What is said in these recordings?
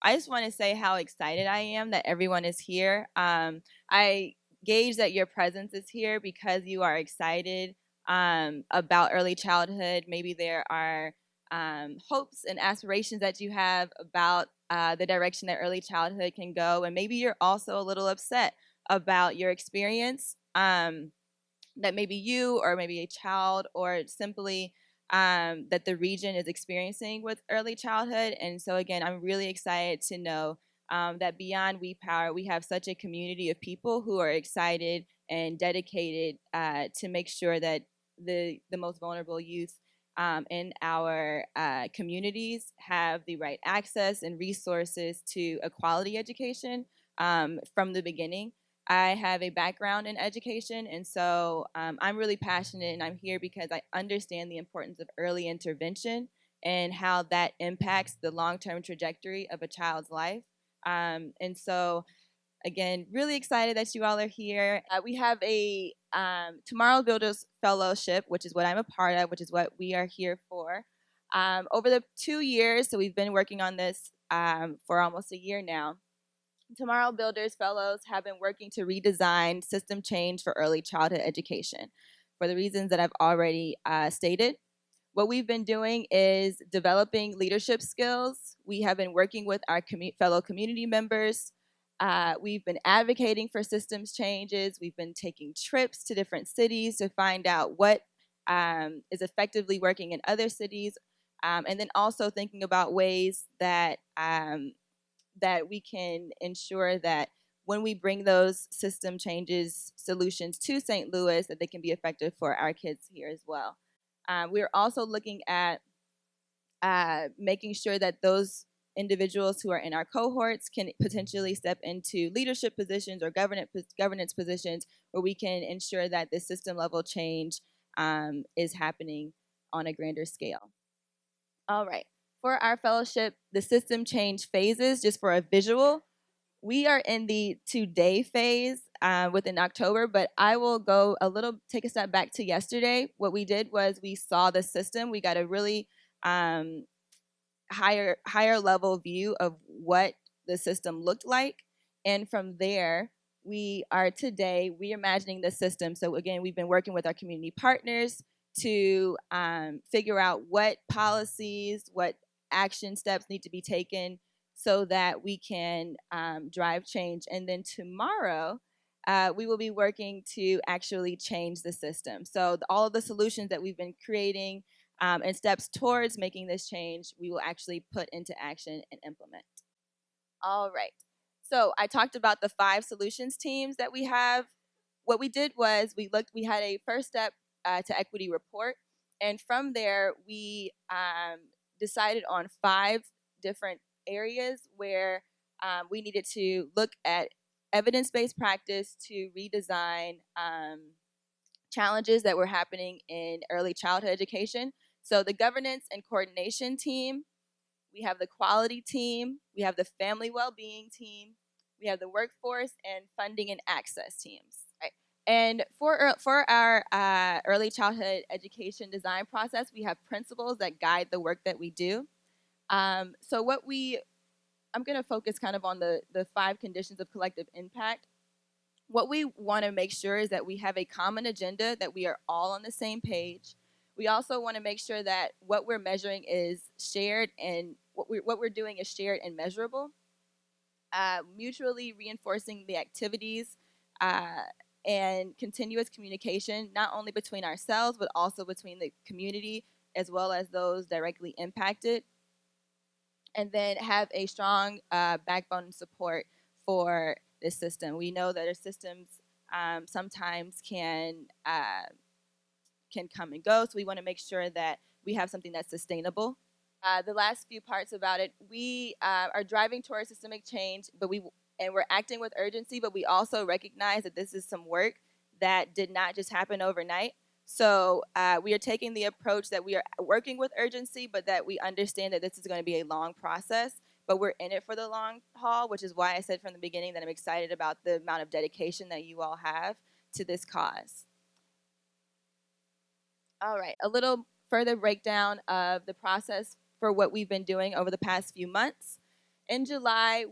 I just want to say how excited I am that everyone is here. I gauge that your presence is here because you are excited about early childhood. Maybe there are hopes and aspirations that you have about the direction that early childhood can go, and maybe you're also a little upset about your experience. That maybe you or maybe a child or simply that the region is experiencing with early childhood. And so, again, I'm really excited to know that beyond We Power, we have such a community of people who are excited and dedicated to make sure that the most vulnerable youth in our communities have the right access and resources to a quality education from the beginning. I have a background in education, and so I'm really passionate, and I'm here because I understand the importance of early intervention and how that impacts the long-term trajectory of a child's life. And so, again, really excited that you all are here. We have a Tomorrow Builders Fellowship, which is what I'm a part of, which is what we are here for. Over the 2 years, so we've been working on this for almost a year now. Tomorrow Builders Fellows have been working to redesign system change for early childhood education for the reasons that I've already stated. What we've been doing is developing leadership skills. We have been working with our fellow community members. We've been advocating for systems changes. We've been taking trips to different cities to find out what is effectively working in other cities, and then also thinking about ways that that we can ensure that when we bring those system changes solutions to St. Louis, that they can be effective for our kids here as well. We're also looking at making sure that those individuals who are in our cohorts can potentially step into leadership positions or governance positions where we can ensure that the system level change is happening on a grander scale. All right. For our fellowship, the system change phases, just for a visual, we are in the today phase within October, but I will take a step back to yesterday. What we did was we saw the system. We got a really higher level view of what the system looked like. And from there, we are today reimagining the system. So again, we've been working with our community partners to figure out what policies, what action steps need to be taken so that we can drive change. And then tomorrow, we will be working to actually change the system. So all of the solutions that we've been creating and steps towards making this change, we will actually put into action and implement. All right. So I talked about the 5 solutions teams that we have. What we did was we had a first step to equity report. And from there, we decided on 5 different areas where we needed to look at evidence-based practice to redesign challenges that were happening in early childhood education. So the governance and coordination team, we have the quality team, we have the family well-being team, we have the workforce and funding and access teams. Right? And for our early childhood education design process, we have principles that guide the work that we do. I'm going to focus kind of on the 5 conditions of collective impact. What we want to make sure is that we have a common agenda, that we are all on the same page. We also want to make sure that what we're measuring is shared and what we're doing is shared and measurable. Mutually reinforcing the activities and continuous communication, not only between ourselves, but also between the community as well as those directly impacted. And then have a strong backbone and support for this system. We know that our systems sometimes can come and go, so we want to make sure that we have something that's sustainable. The last few parts about it, we are driving towards systemic change, and we're acting with urgency, but we also recognize that this is some work that did not just happen overnight. So we are taking the approach that we are working with urgency, but that we understand that this is going to be a long process, but we're in it for the long haul, which is why I said from the beginning that I'm excited about the amount of dedication that you all have to this cause. All right, a little further breakdown of the process for what we've been doing over the past few months. In July,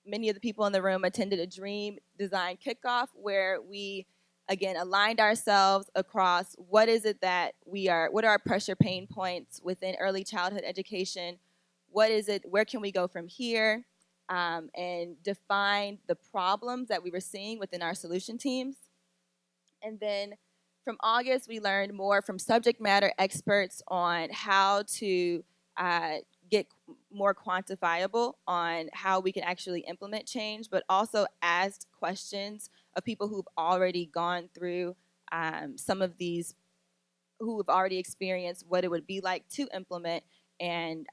many of the people in the room attended a dream design kickoff where we again aligned ourselves across what are our pressure pain points within early childhood education, what is it, where can we go from here, and define the problems that we were seeing within our solution teams. And then from August, we learned more from subject matter experts on how to get more quantifiable on how we can actually implement change, but also asked questions of people who've already gone through some of these, who have already experienced what it would be like to implement. And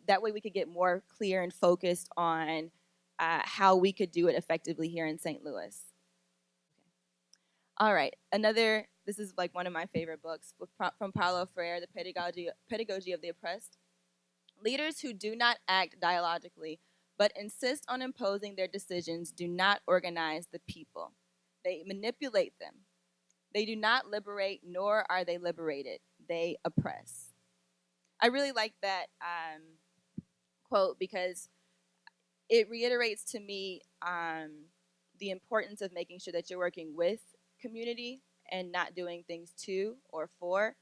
that way we could get more clear and focused on how we could do it effectively here in St. Louis. All right, this is like one of my favorite books from Paulo Freire, The Pedagogy of the Oppressed. Leaders who do not act dialogically but insist on imposing their decisions do not organize the people. They manipulate them. They do not liberate, nor are they liberated. They oppress. I really like that quote because it reiterates to me the importance of making sure that you're working with community and not doing things to or for.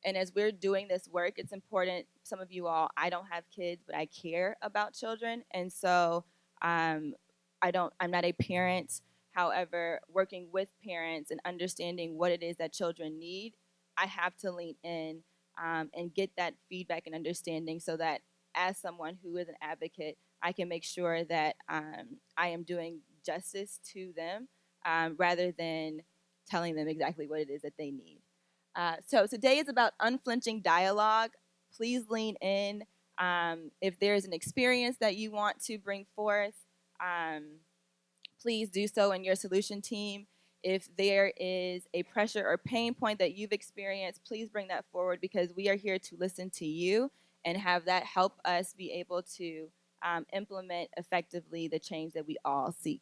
And as we're doing this work, it's important, some of you all, I don't have kids, but I care about children. And so I'm not a parent. However, working with parents and understanding what it is that children need, I have to lean in and get that feedback and understanding so that as someone who is an advocate, I can make sure that I am doing justice to them rather than telling them exactly what it is that they need. So today is about unflinching dialogue. Please lean in. If there's an experience that you want to bring forth, please do so in your solution team. If there is a pressure or pain point that you've experienced, please bring that forward because we are here to listen to you and have that help us be able to implement effectively the change that we all seek.